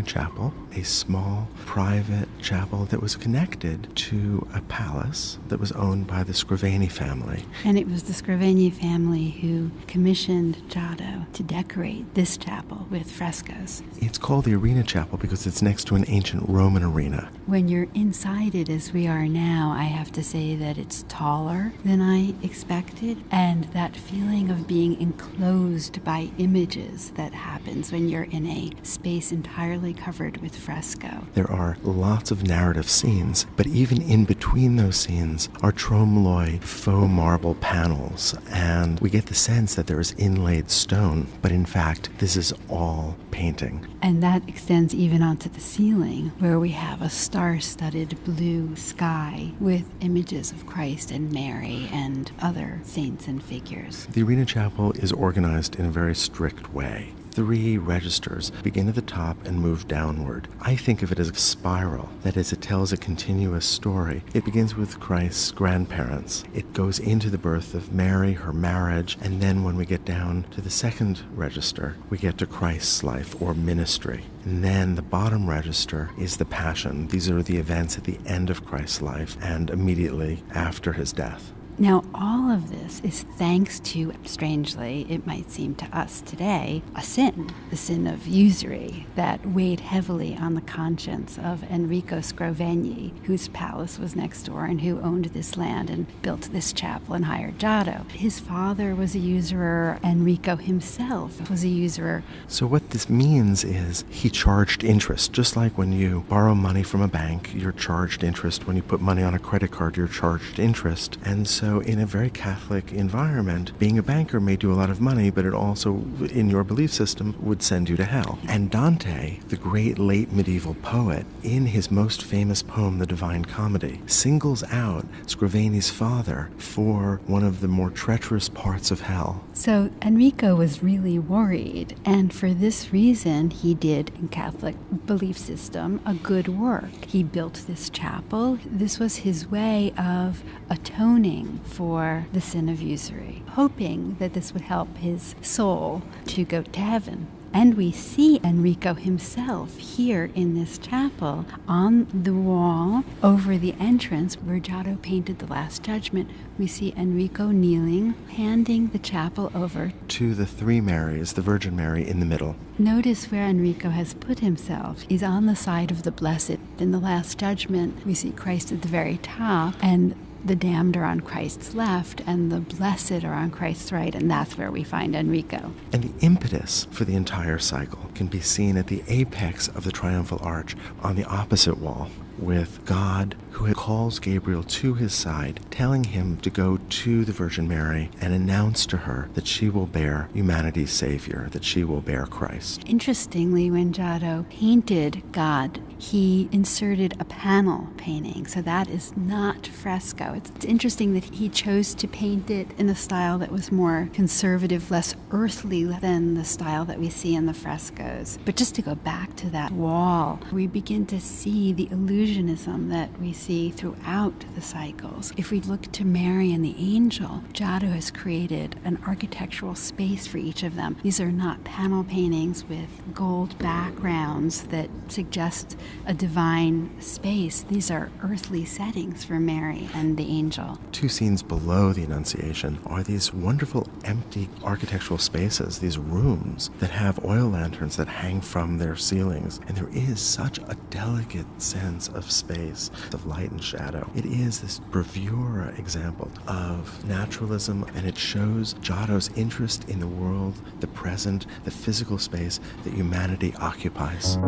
Chapel, a small private chapel that was connected to a palace that was owned by the Scrovegni family. And it was the Scrovegni family who commissioned Giotto to decorate this chapel with frescoes. It's called the Arena Chapel because it's next to an ancient Roman arena. When you're inside it as we are now, I have to say that it's taller than I expected, and that feeling of being enclosed by images that happens when you're in a space entirely covered with fresco. There are lots of narrative scenes, but even in between those scenes are tromoloi faux marble panels, and we get the sense that there is inlaid stone, but in fact this is all painting. And that extends even onto the ceiling, where we have a star-studded blue sky with images of Christ and Mary and other saints and figures. The Arena Chapel is organized in a very strict way. 3 registers begin at the top and move downward. I think of it as a spiral. That is, it tells a continuous story. It begins with Christ's grandparents. It goes into the birth of Mary, her marriage, and then when we get down to the second register, we get to Christ's life or ministry. And then the bottom register is the Passion. These are the events at the end of Christ's life and immediately after his death. Now, all of this is thanks to, strangely, it might seem to us today, a sin, the sin of usury that weighed heavily on the conscience of Enrico Scrovegni, whose palace was next door and who owned this land and built this chapel and hired Giotto. His father was a usurer. Enrico himself was a usurer. So what this means is he charged interest. Just like when you borrow money from a bank, you're charged interest. When you put money on a credit card, you're charged interest. And so in a very Catholic environment, being a banker made you a lot of money, but it also, in your belief system, would send you to hell. And Dante, the great late medieval poet, in his most famous poem, The Divine Comedy, singles out Scrovegni's father for one of the more treacherous parts of hell. So Enrico was really worried, and for this reason, he did, in Catholic belief system, a good work. He built this chapel. This was his way of atoning for the sin of usury, hoping that this would help his soul to go to heaven. And we see Enrico himself here in this chapel on the wall over the entrance where Giotto painted the Last Judgment. We see Enrico kneeling, handing the chapel over to the 3 Marys, the Virgin Mary in the middle. Notice where Enrico has put himself. He's on the side of the blessed. In the Last Judgment, we see Christ at the very top, and the damned are on Christ's left, and the blessed are on Christ's right, and that's where we find Enrico. And the impetus for the entire cycle can be seen at the apex of the triumphal arch on the opposite wall, with God, who calls Gabriel to his side, telling him to go to the Virgin Mary and announce to her that she will bear humanity's Savior, that she will bear Christ. Interestingly, when Giotto painted God, he inserted a panel painting, so that is not fresco. It's interesting that he chose to paint it in a style that was more conservative, less earthly than the style that we see in the frescoes. But just to go back to that wall, we begin to see the illusionism that we see throughout the cycles. If we look to Mary and the angel, Giotto has created an architectural space for each of them. These are not panel paintings with gold backgrounds that suggest a divine space. These are earthly settings for Mary and the angel. 2 scenes below the Annunciation are these wonderful empty architectural spaces, these rooms that have oil lanterns that hang from their ceilings. And there is such a delicate sense of space, of light and shadow. It is this bravura example of naturalism, and it shows Giotto's interest in the world, the present, the physical space that humanity occupies.